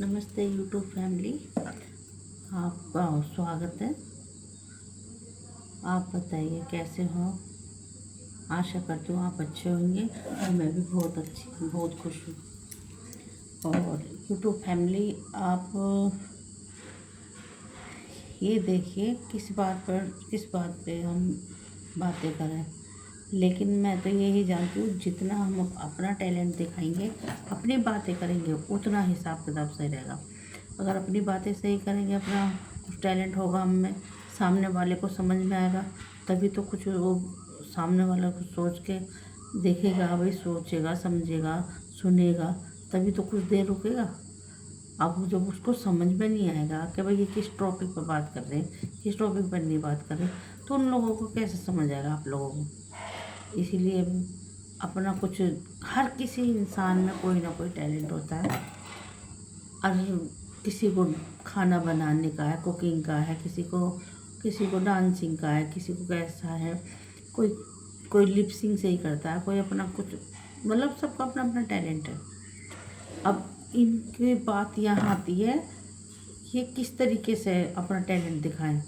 नमस्ते YouTube family, आपका स्वागत है। आप बताइए कैसे हो। आशा करती हूँ आप अच्छे होंगे और मैं भी बहुत खुश हूँ। और यूट्यूब फैमिली, आप ये देखिए किस बात पे हम बातें करें। लेकिन मैं तो यही जानती हूँ, जितना हम अपना टैलेंट दिखाएंगे, अपनी बातें करेंगे, उतना हिसाब किताब सही रहेगा। अगर अपनी बातें सही करेंगे, अपना कुछ टैलेंट होगा हम में, सामने वाले को समझ में आएगा, तभी तो कुछ वो सामने वाला कुछ सोच के देखेगा, भाई सोचेगा, समझेगा, सुनेगा, तभी तो कुछ देर रुकेगा। अब जब उसको समझ में नहीं आएगा कि भाई ये किस टॉपिक पर बात कर रहे हैं, किस टॉपिक पर नहीं बात कर रहे, तो उन लोगों को कैसे समझ आएगा आप लोगों को। इसीलिए अपना कुछ, हर किसी इंसान में कोई ना कोई टैलेंट होता है। और किसी को खाना बनाने का है, कुकिंग का है, किसी को डांसिंग का है, किसी को कैसा है, कोई कोई लिपसिंग से ही करता है, कोई अपना कुछ, मतलब सबका अपना अपना टैलेंट है। अब इनकी बात यहाँ आती है, ये किस तरीके से अपना टैलेंट दिखाएं।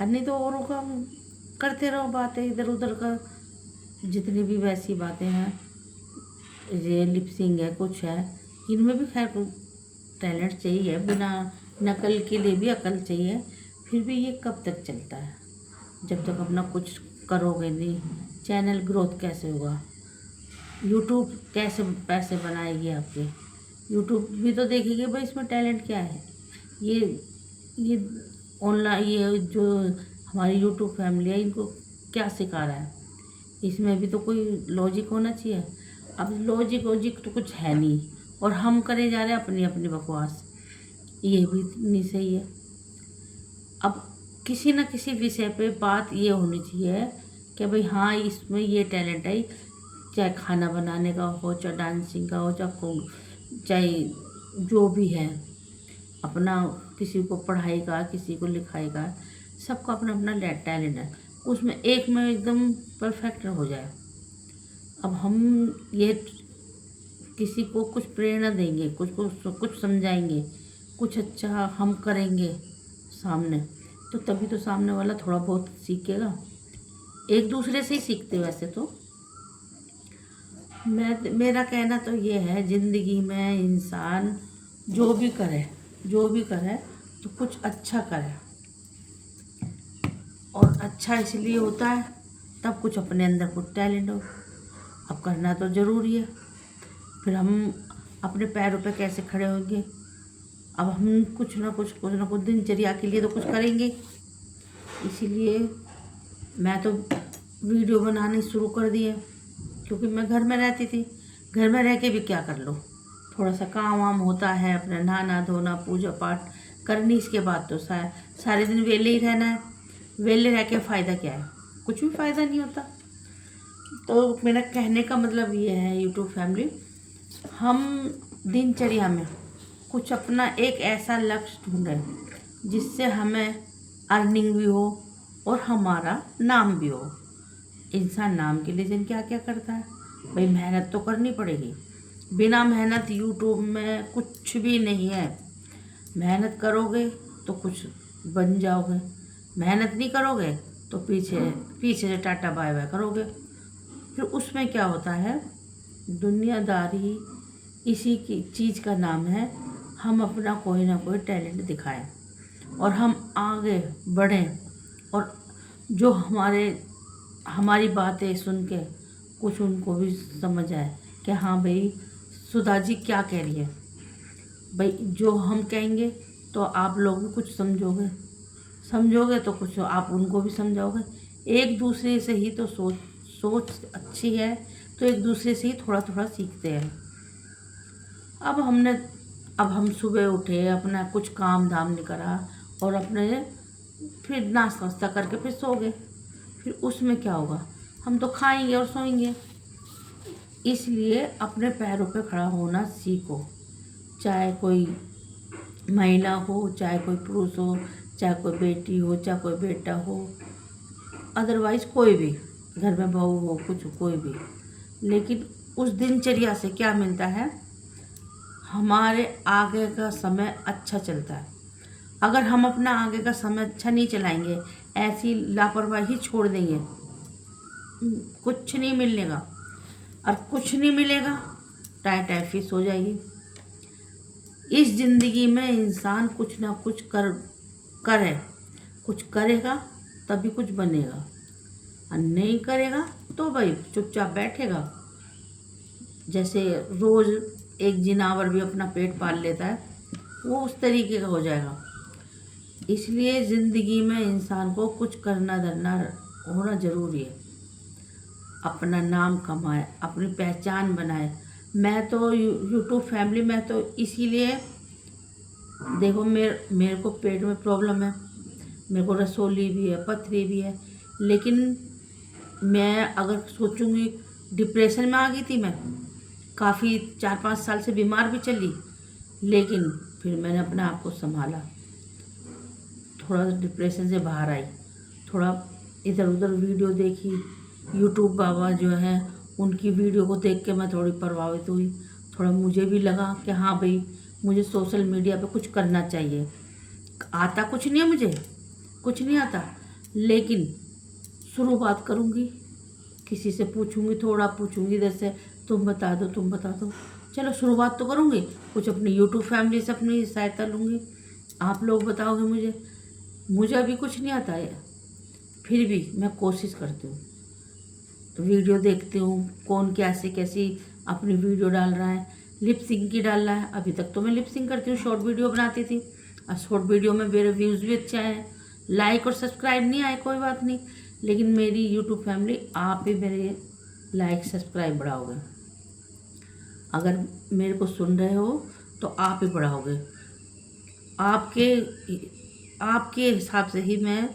और नहीं तो औरों का करते रहो बातें इधर उधर का, जितनी भी वैसी बातें हैं, ये लिपसिंग है, कुछ है, इनमें भी खैर टैलेंट चाहिए, बिना नकल के लिए भी अकल चाहिए। फिर भी ये कब तक चलता है, जब तक अपना कुछ करोगे नहीं। चैनल ग्रोथ कैसे होगा, यूट्यूब कैसे पैसे बनाएगी आपके, यूट्यूब भी तो देखेगी भाई इसमें टैलेंट क्या है। ये ये ऑनलाइन, ये जो हमारी यूट्यूब फैमिली है, इनको क्या सिखा रहा है, इसमें भी तो कोई लॉजिक होना चाहिए। अब लॉजिक तो कुछ है नहीं, और हम करे जा रहे हैं अपनी अपनी बकवास, ये भी नहीं सही है। अब किसी न किसी विषय पे बात ये होनी चाहिए कि भाई हाँ, इसमें ये टैलेंट है, चाहे खाना बनाने का हो, चाहे डांसिंग का हो, चाहे जो भी है अपना, किसी को पढ़ाई का, किसी को लिखाई का, सबका अपना अपना टैलेंट है। उसमें एक में एकदम परफेक्ट हो जाए। अब हम ये किसी को कुछ प्रेरणा देंगे, कुछ समझाएंगे, कुछ अच्छा हम करेंगे सामने, तो तभी तो सामने वाला थोड़ा बहुत सीखेगा। एक दूसरे से ही सीखते वैसे तो। मेरा कहना तो ये है, ज़िंदगी में इंसान जो भी करे तो कुछ अच्छा करे। और अच्छा इसलिए होता है तब कुछ अपने अंदर कुछ टैलेंट हो। अब करना तो ज़रूरी है, फिर हम अपने पैरों पे कैसे खड़े होंगे। अब हम कुछ ना कुछ दिनचर्या के लिए तो कुछ करेंगे। इसीलिए मैं तो वीडियो बनानी शुरू कर दी है, क्योंकि मैं घर में रहती थी, घर में रह के भी क्या कर लो, थोड़ा सा काम वाम होता है, अपना नहाना धोना पूजा पाठ करनी, इसके बाद तो सारे दिन वेले ही रहना है। वेले रह के फ़ायदा क्या है, कुछ भी फ़ायदा नहीं होता। तो मेरा कहने का मतलब ये है यूट्यूब फैमिली, हम दिनचर्या में कुछ अपना एक ऐसा लक्ष्य ढूंढें जिससे हमें अर्निंग भी हो और हमारा नाम भी हो। इंसान नाम के लिए जिन क्या क्या करता है, भाई मेहनत तो करनी पड़ेगी। बिना मेहनत यूट्यूब में कुछ भी नहीं है। मेहनत करोगे तो कुछ बन जाओगे, मेहनत नहीं करोगे तो पीछे पीछे से टाटा बाय बाय करोगे। फिर उसमें क्या होता है, दुनियादारी इसी की चीज़ का नाम है, हम अपना कोई ना कोई टैलेंट दिखाएं और हम आगे बढ़ें, और जो हमारी बातें सुन के कुछ उनको भी समझ आए कि हाँ भाई, सुधा जी क्या कह रही है। भाई जो हम कहेंगे तो आप लोग भी कुछ समझोगे तो कुछ आप उनको भी समझाओगे। एक दूसरे से ही तो सोच अच्छी है, तो एक दूसरे से ही थोड़ा थोड़ा सीखते हैं। अब हम सुबह उठे, अपना कुछ काम धाम नहीं करा, और अपने फिर नाश्ता वास्ता करके फिर सो गए, फिर उसमें क्या होगा, हम तो खाएंगे और सोएंगे। इसलिए अपने पैरों पे खड़ा होना सीखो, चाहे कोई महिला हो, चाहे कोई पुरुष हो, चाहे कोई बेटी हो, चाहे कोई बेटा हो, अदरवाइज कोई भी घर में बहू हो, कुछ कोई भी। लेकिन उस दिनचर्या से क्या मिलता है, हमारे आगे का समय अच्छा चलता है। अगर हम अपना आगे का समय अच्छा नहीं चलाएंगे, ऐसी लापरवाही छोड़ देंगे, कुछ नहीं मिलेगा। और कुछ नहीं मिलेगा, टाई फिश हो जाएगी। इस ज़िंदगी में इंसान कुछ ना कुछ करे, कुछ करेगा तभी कुछ बनेगा, और नहीं करेगा तो भाई चुपचाप बैठेगा। जैसे रोज़ एक जिनावर भी अपना पेट पाल लेता है, वो उस तरीके का हो जाएगा। इसलिए ज़िंदगी में इंसान को कुछ करना धरना होना ज़रूरी है। अपना नाम कमाए, अपनी पहचान बनाए। मैं तो यूट्यूब फैमिली में तो इसीलिए, देखो मेरे को पेट में प्रॉब्लम है, मेरे को रसोली भी है, पथरी भी है, लेकिन मैं अगर सोचूंगी, डिप्रेशन में आ गई थी मैं, काफ़ी 4-5 साल से बीमार भी चली, लेकिन फिर मैंने अपने आप को संभाला, थोड़ा डिप्रेशन से बाहर आई, थोड़ा इधर उधर वीडियो देखी, यूट्यूब बाबा जो है उनकी वीडियो को देख के मैं थोड़ी प्रभावित हुई। थोड़ा मुझे भी लगा कि हाँ भाई, मुझे सोशल मीडिया पे कुछ करना चाहिए। आता कुछ नहीं है, मुझे कुछ नहीं आता, लेकिन शुरुआत करूँगी, किसी से पूछूंगी, थोड़ा पूछूंगी इधर से, तुम बता दो तुम बता दो, चलो शुरुआत तो करूँगी। कुछ अपनी यूट्यूब फैमिली से अपनी सहायता लूँगी, आप लोग बताओगे मुझे अभी कुछ नहीं आता है, फिर भी मैं कोशिश करती हूँ। तो वीडियो देखती हूँ, कौन कैसी कैसी अपनी वीडियो डाल रहा है, लिप सिंक की डाल रहा है। अभी तक तो मैं लिप सिंक करती हूँ, शॉर्ट वीडियो बनाती थी, और शॉर्ट वीडियो में मेरे व्यूज़ भी अच्छे आए, लाइक और सब्सक्राइब नहीं आए कोई बात नहीं, लेकिन मेरी यूट्यूब फैमिली आप ही मेरे लाइक सब्सक्राइब बढ़ाओगे। अगर मेरे को सुन रहे हो तो आप ही बढ़ाओगे, आपके हिसाब से ही मैं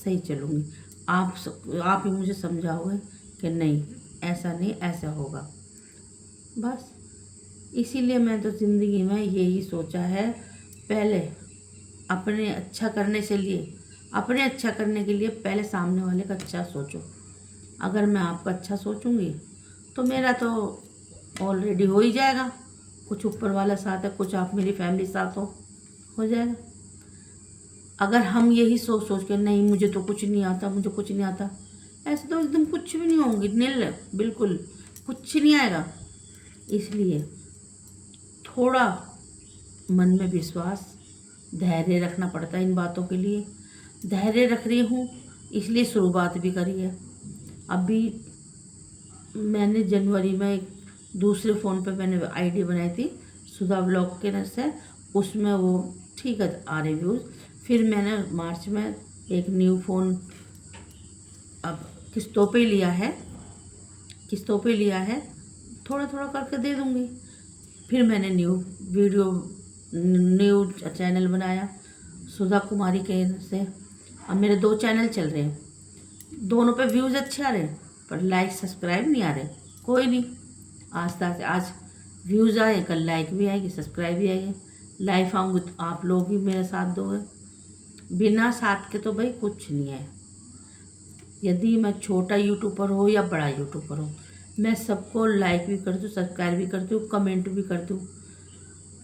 सही चलूँगी। आप ही मुझे समझाओगे कि नहीं, ऐसा नहीं, ऐसा होगा। बस इसीलिए मैं तो ज़िंदगी में यही सोचा है, पहले अपने अच्छा करने के लिए पहले सामने वाले का अच्छा सोचो। अगर मैं आपका अच्छा सोचूंगी तो मेरा तो ऑलरेडी हो ही जाएगा। कुछ ऊपर वाला साथ है, कुछ आप मेरी फैमिली साथ हो जाएगा। अगर हम यही सोच के नहीं, मुझे तो कुछ नहीं आता, मुझे कुछ नहीं आता, ऐसे तो एकदम कुछ भी नहीं होंगी, नील, बिल्कुल कुछ नहीं आएगा। इसलिए थोड़ा मन में विश्वास, धैर्य रखना पड़ता है इन बातों के लिए। धैर्य रख रही हूँ, इसलिए शुरुआत भी करी है। अभी मैंने जनवरी में एक दूसरे फ़ोन पे मैंने आईडी बनाई थी, सुधा ब्लॉग के न से, उसमें वो ठीक है आ रहे व्यूज़। फिर मैंने मार्च में एक न्यू फ़ोन अब किस्तों पे लिया है, थोड़ा थोड़ा करके दे दूँगी। फिर मैंने न्यू चैनल बनाया सुधा कुमारी के से। अब मेरे 2 चैनल चल रहे हैं, दोनों पे व्यूज़ अच्छे आ रहे हैं, पर लाइक सब्सक्राइब नहीं आ रहे। कोई नहीं, आज व्यूज़ आए, कल लाइक भी आएगी, सब्सक्राइब भी आएगी। लाइव आऊँगी तो आप लोग भी मेरा साथ दोगे, बिना साथ के तो भाई कुछ नहीं है। यदि मैं छोटा यूट्यूबर हो या बड़ा यूट्यूबर हो, मैं सबको लाइक भी करती हूँ, सब्सक्राइब भी करती हूँ, कमेंट भी करती हूँ।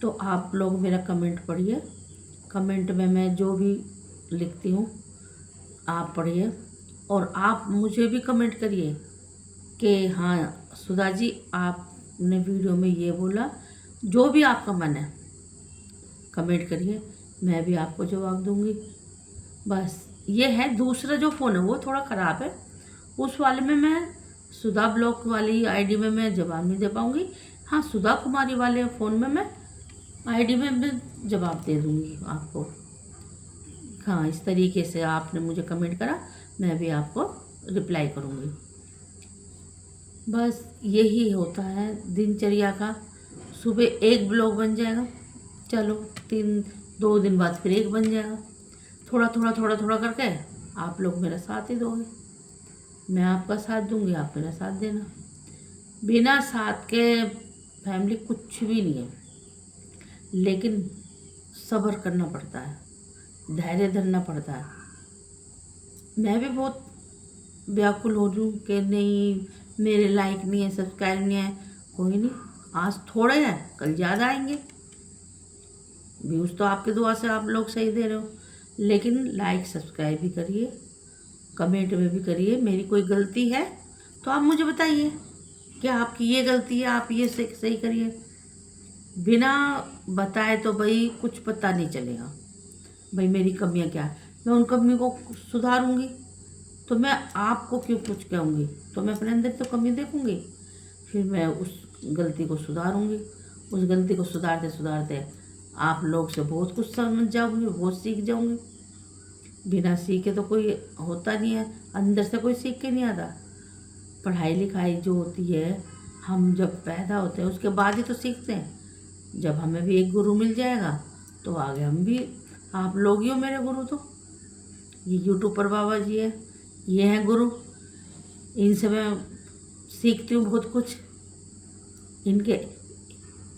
तो आप लोग मेरा कमेंट पढ़िए, कमेंट में मैं जो भी लिखती हूँ आप पढ़िए, और आप मुझे भी कमेंट करिए कि हाँ सुधा जी आपने वीडियो में ये बोला, जो भी आपका मन है कमेंट करिए, मैं भी आपको जवाब दूंगी। बस ये है। दूसरा जो फ़ोन है वो थोड़ा ख़राब है, उस वाले में मैं सुधा ब्लॉग वाली आईडी में मैं जवाब नहीं दे पाऊँगी। हाँ, सुधा कुमारी वाले फ़ोन में मैं आईडी में मैं जवाब दे दूँगी आपको। हाँ, इस तरीके से आपने मुझे कमेंट करा, मैं भी आपको रिप्लाई करूँगी। बस यही होता है दिनचर्या का। सुबह एक ब्लॉग बन जाएगा, चलो 2 दिन बाद फिर एक बन जाएगा। थोड़ा थोड़ा करके आप लोग मेरा साथ ही दोगे, मैं आपका साथ दूंगी, आप मेरा साथ देना। बिना साथ के फैमिली कुछ भी नहीं है, लेकिन सब्र करना पड़ता है, धैर्य धरना पड़ता है। मैं भी बहुत व्याकुल हो रही हूँ कि नहीं मेरे लाइक नहीं है, सब्सक्राइब नहीं है। कोई नहीं, आज थोड़े हैं, कल ज़्यादा आएंगे। व्यूज़ तो आपकी दुआ से आप लोग सही दे रहे हो, लेकिन लाइक सब्सक्राइब भी करिए, कमेंट में भी करिए। मेरी कोई गलती है तो आप मुझे बताइए कि आपकी ये गलती है, आप ये सही करिए। बिना बताए तो भाई कुछ पता नहीं चलेगा भाई मेरी कमियां क्या है। मैं उन कमियों को सुधारूंगी तो मैं आपको क्यों कुछ कहूँगी, तो मैं अपने अंदर तो कमी देखूंगी, फिर मैं उस गलती को सुधारूंगी। उस गलती को सुधारते सुधारते आप लोग से बहुत कुछ समझ जाऊंगी, बहुत सीख जाऊंगी। बिना सीखे तो कोई होता नहीं है, अंदर से कोई सीख के नहीं आता। पढ़ाई लिखाई जो होती है, हम जब पैदा होते हैं उसके बाद ही तो सीखते हैं। जब हमें भी एक गुरु मिल जाएगा तो आगे हम भी, आप लोग ही हो मेरे गुरु। तो ये यूट्यूबर बाबा जी है, ये हैं गुरु, इनसे मैं सीखती हूँ बहुत कुछ।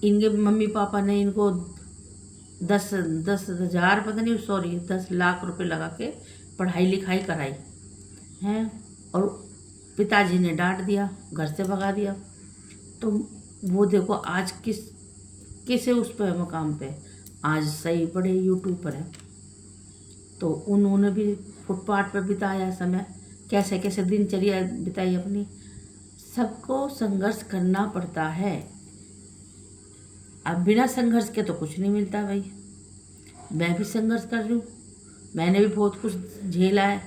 इनके मम्मी पापा ने इनको 10,000 पता नहीं, सॉरी 10 लाख रुपए लगा के पढ़ाई लिखाई कराई हैं, और पिताजी ने डांट दिया, घर से भगा दिया। तो वो देखो आज किसे उस पे मकाम पे आज सही बड़े यूट्यूबर हैं। तो उन्होंने भी फुटपाथ पर बिताया समय, कैसे कैसे दिनचर्या बिताई अपनी। सबको संघर्ष करना पड़ता है। अब बिना संघर्ष के तो कुछ नहीं मिलता भाई। मैं भी संघर्ष कर रही हूँ, मैंने भी बहुत कुछ झेला है,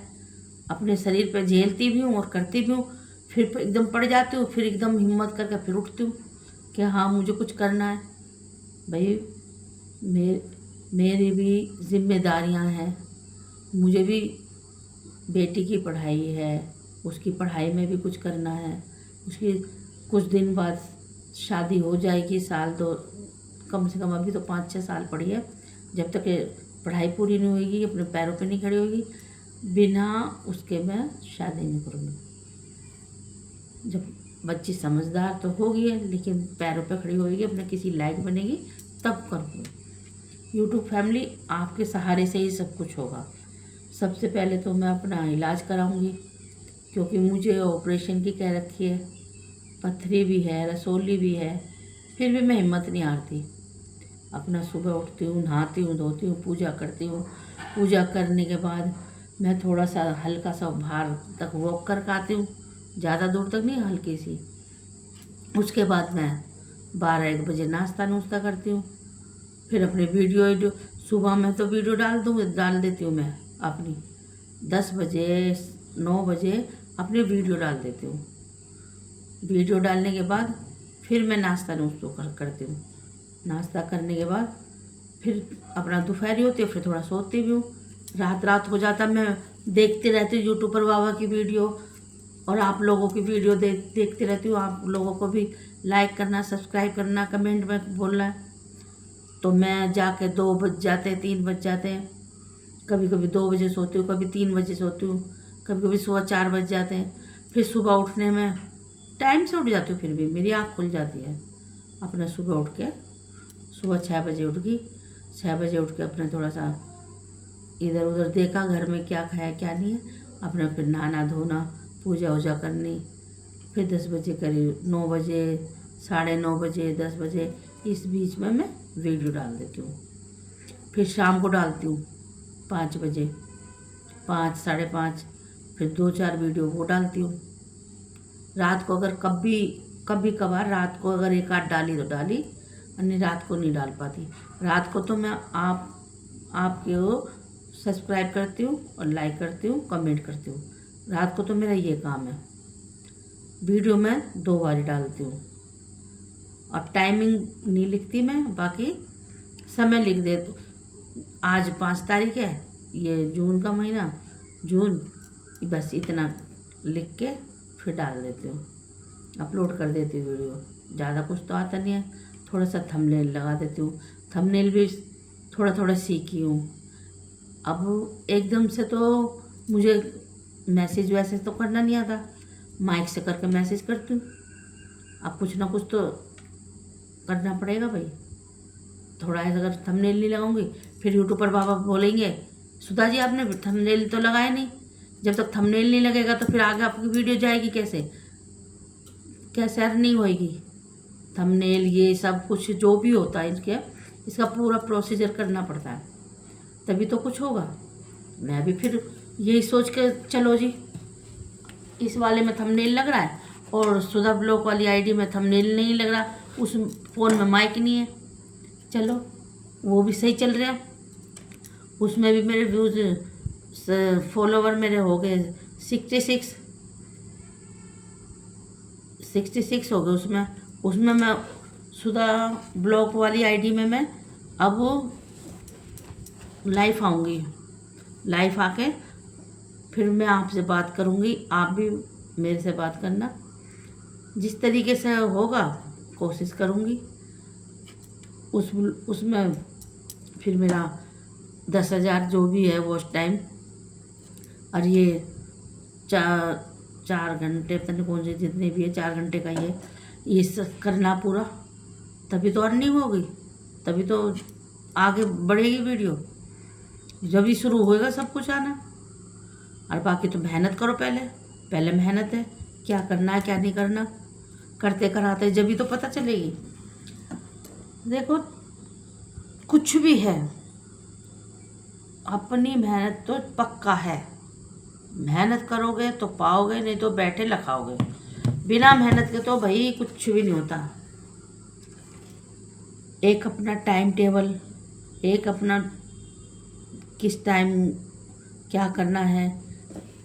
अपने शरीर पे झेलती भी हूँ और करती भी हूँ। फिर एकदम पड़ जाती हूँ, फिर एकदम हिम्मत करके फिर उठती हूँ कि हाँ मुझे कुछ करना है। भाई मेरी भी जिम्मेदारियाँ हैं, मुझे भी बेटी की पढ़ाई है, उसकी पढ़ाई में भी कुछ करना है। उसकी कुछ दिन बाद शादी हो जाएगी, साल दो, कम से कम अभी तो 5-6 साल पड़ी है। जब तक पढ़ाई पूरी नहीं होगी, अपने पैरों पे नहीं खड़ी होगी, बिना उसके मैं शादी नहीं करूँगी। जब बच्ची समझदार तो होगी है, लेकिन पैरों पे खड़ी होगी, अपने किसी लायक बनेगी, तब करूँगी। यूट्यूब फैमिली, आपके सहारे से ही सब कुछ होगा। सबसे पहले तो मैं अपना इलाज कराऊंगी, क्योंकि मुझे ऑपरेशन की कह रखी है, पथरी भी है, रसोली भी है, फिर भी मैं हिम्मत नहीं हारती। अपना सुबह उठती हूँ, नहाती हूँ, धोती हूँ, पूजा करती हूँ। पूजा करने के बाद मैं थोड़ा सा हल्का सा बाहर तक वॉक कर आती हूँ, ज़्यादा दूर तक नहीं, हल्की सी। उसके बाद मैं 12-1 बजे नाश्ता नुश्ता करती हूँ। फिर अपने वीडियो सुबह में तो वीडियो डाल देती हूँ मैं अपनी, 10 बजे 9 बजे अपने वीडियो डाल देती हूँ। वीडियो डालने के बाद फिर मैं नाश्ता नुश्ता करती हूँ। नाश्ता करने के बाद फिर अपना दोपहरी होती है, फिर थोड़ा सोती भी हूँ। रात हो जाता, मैं देखती रहती हूँ यूट्यूबर बाबा की वीडियो, और आप लोगों की वीडियो देखती रहती हूँ। आप लोगों को भी लाइक करना, सब्सक्राइब करना, कमेंट में बोलना है। तो मैं जाके 2 बज जाते, 3 बज जाते हैं। कभी कभी 2 बजे सोती हूँ, कभी 3 बजे सोती हूँ, कभी कभी सुबह 4 बज जाते हैं। फिर सुबह उठने में टाइम से उठ जाती हूँ, फिर भी मेरी आँख खुल जाती है। अपने सुबह उठ के, सुबह 6 बजे उठ गई, 6 बजे उठ के अपने थोड़ा सा इधर उधर देखा, घर में क्या खाया क्या नहीं है, अपने फिर नहाना धोना, पूजा वूजा करनी। फिर 10 बजे करीब, 9 बजे, 9:30 बजे, 10 बजे, इस बीच में मैं वीडियो डाल देती हूँ। फिर शाम को डालती हूँ 5 बजे, 5, 5:30, फिर 2-4 वीडियो वो डालती हूँ। रात को अगर कभी कभार रात को अगर एक आध डाली तो डाली, अन्य रात को नहीं डाल पाती। रात को तो मैं आपके वो सब्सक्राइब करती हूँ और लाइक करती हूँ, कमेंट करती हूँ। रात को तो मेरा ये काम है। वीडियो मैं 2 बार डालती हूँ, और टाइमिंग नहीं लिखती मैं, बाकी समय लिख देती हूँ। आज 5 तारीख है, ये जून का महीना, जून, बस इतना लिख के फिर डाल देती हूँ, अपलोड कर देती हूँ वीडियो। ज़्यादा कुछ तो आता नहीं है, थोड़ा सा थंबनेल लगा देती हूँ। थंबनेल भी थोड़ा सीखी हूँ। अब एकदम से तो मुझे मैसेज वैसेज तो करना नहीं आता, माइक से करके मैसेज करती हूँ। अब कुछ ना कुछ तो करना पड़ेगा भाई। थोड़ा ऐसा अगर थंबनेल नहीं लगाऊंगी, फिर यूट्यूबर बाबा बोलेंगे, सुधा जी आपने थंबनेल तो लगाया नहीं। जब तक थंबनेल नहीं लगेगा तो फिर आगे आपकी वीडियो जाएगी कैसे अर्निंग होएगी। थंबनेल ये सब कुछ जो भी होता है, इनके इसका पूरा प्रोसीजर करना पड़ता है, तभी तो कुछ होगा। मैं भी फिर यही सोच के चलो जी, इस वाले में थंबनेल लग रहा है और सुधा ब्लॉग वाली आईडी में थंबनेल नहीं लग रहा, उस फ़ोन में माइक नहीं है, चलो वो भी सही चल रहा है। उसमें भी मेरे व्यूज़ फॉलोवर मेरे हो गए 66 हो गए उसमें मैं सुधा ब्लॉग वाली आईडी में मैं अब लाइव आऊँगी, लाइव आके फिर मैं आपसे बात करूँगी, आप भी मेरे से बात करना, जिस तरीके से होगा कोशिश करूँगी। उसमें फिर मेरा 10,000 जो भी है वॉच टाइम, और ये 4 घंटे पता नहीं कौन से जितने भी है 4 घंटे का ये सब करना पूरा, तभी तो अर्निंग होगी, तभी तो आगे बढ़ेगी वीडियो, जब ही शुरू होएगा सब कुछ आना। और बाकी तो मेहनत करो, पहले मेहनत है, क्या करना है क्या नहीं करना, करते कराते जब भी तो पता चलेगी। देखो कुछ भी है, अपनी मेहनत तो पक्का है, मेहनत करोगे तो पाओगे, नहीं तो बैठे लखाओगे। बिना मेहनत के तो भाई कुछ भी नहीं होता। एक अपना टाइम टेबल, एक अपना किस टाइम क्या करना है,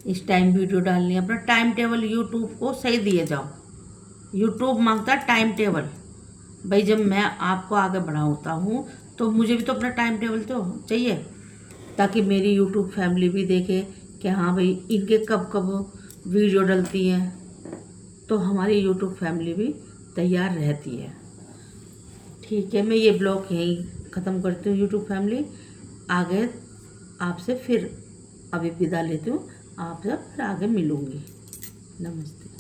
इस टाइम वीडियो डालनी है, अपना टाइम टेबल यूट्यूब को सही दिए जाओ। यूट्यूब मांगता है टाइम टेबल, भाई जब मैं आपको आगे बढ़ाता हूँ तो मुझे भी तो अपना टाइम टेबल तो चाहिए, ताकि मेरी यूट्यूब फैमिली भी देखे कि हाँ भाई इनके कब कब वीडियो डलती हैं, तो हमारी यूट्यूब फैमिली भी तैयार रहती है। ठीक है, मैं ये ब्लॉग यहीं ख़त्म करती हूँ यूट्यूब फैमिली, आगे आपसे फिर अभी विदा लेती हूँ, आपसे फिर आगे मिलूँगी। नमस्ते।